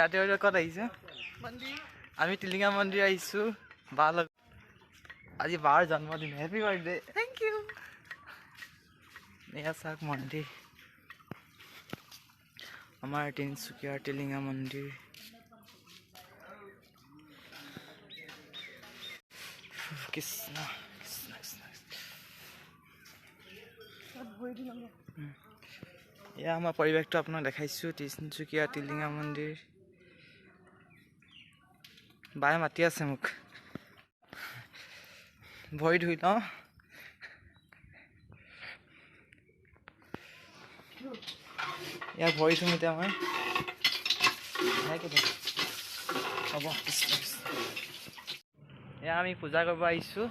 ৰাতি ক'ত আহিছে আমি টিলিঙা মন্দিৰ আহিছোঁ বা লগ আজি বাৰ জন্মদিন হেপী বাৰ্থডে থেংক ইউ এয়া চাওক মন্দিৰ আমাৰ তিনিচুকীয়াৰ টিলিঙা মন্দিৰ কৃষ্ণ কৃষ্ণ কৃষ্ণ এয়া আমাৰ পৰিৱেশটো আপোনাক দেখাইছোঁ তিনিচুকীয়া টিলিঙা মন্দিৰ বায়ে মাতি আছে মোক ভৰি ধুই লওঁ ইয়াত ভৰি ধুম এতিয়া মই হ'ব এয়া আমি পূজা কৰিব আহিছোঁ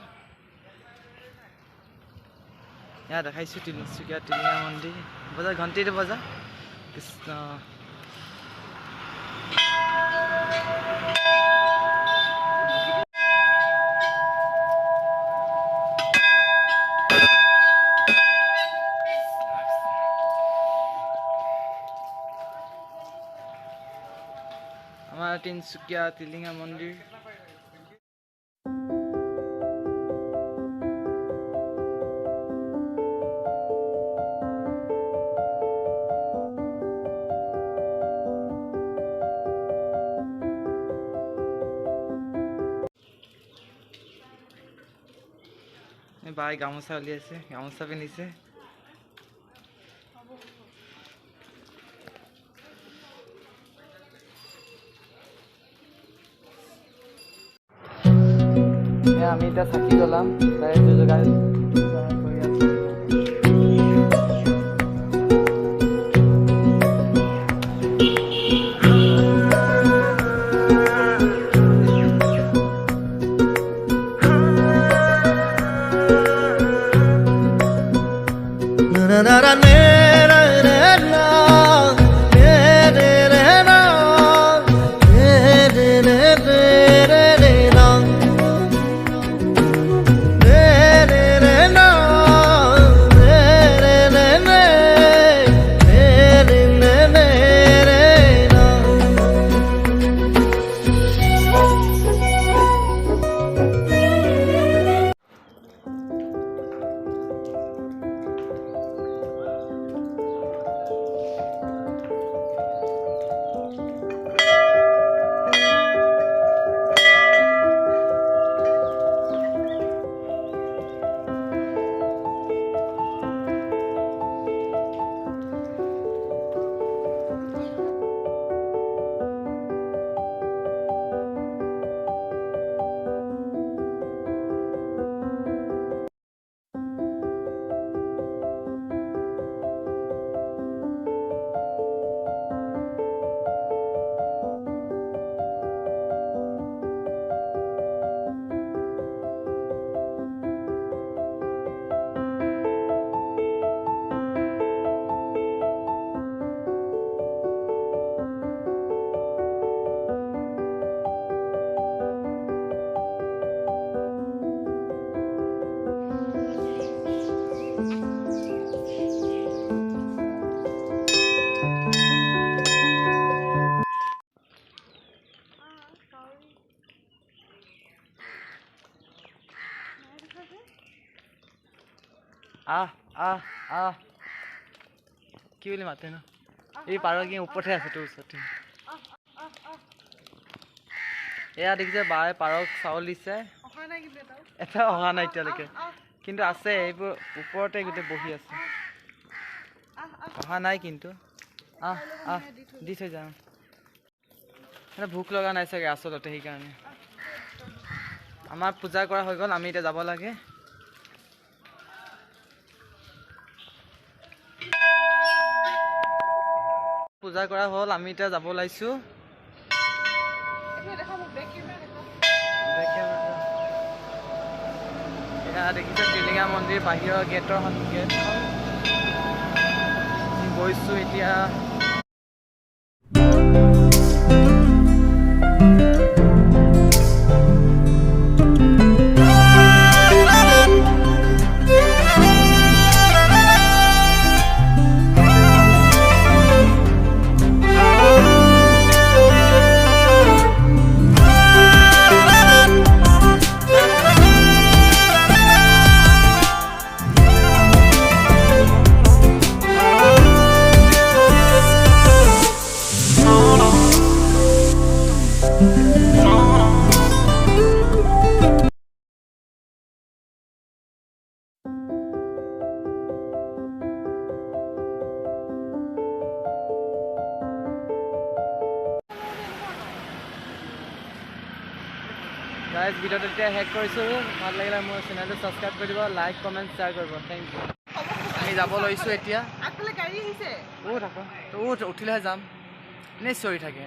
এয়া দেখাইছোঁ তিনিচুকীয়া টিলিঙা মন্দিৰ বজা ঘণ্টিটো বজা কৃষ্ণ আমাৰ তিনিচুকীয়া টিলিঙা মন্দিৰ বাই গামোচা উলিয়াইছে গামোচা পিন্ধিছে আমি এতিয়া চাকি জ্বলাম তাৰে যোগাৰ কৰি আছো কি বুলি মাতে ন এই পাৰ কি ওপৰতে আছে তোৰ ওচৰতে এয়া দেখিছে বায়ে পাৰক চাউল দিছে এটা অহা নাই এতিয়ালৈকে কিন্তু আছে এইবোৰ ওপৰতে গোটেই বহি আছে অহা নাই কিন্তু দি থৈ যাওঁ ভোক লগা নাই চাগে আচলতে সেইকাৰণে আমাৰ পূজা কৰা হৈ গ'ল আমি এতিয়া যাব লাগে পূজা কৰা হ'ল আমি এতিয়া যাব ওলাইছোঁ এয়া দেখিছে টিলিঙা মন্দিৰ বাহিৰৰ গেটৰ গেটখন গৈছোঁ এতিয়া গাইজ ভিডিঅ'টো এতিয়া শেষ কৰিছোঁ। ভাল লাগিলে মোৰ চেনেলটো ছাবস্ক্ৰাইব কৰি দিব, লাইক কমেণ্ট শ্বেয়াৰ কৰিব। Thank you. আমি যাব লৈছোঁ এতিয়া। উঠিলেহে যাম, এনেই চিঞৰি থাকে।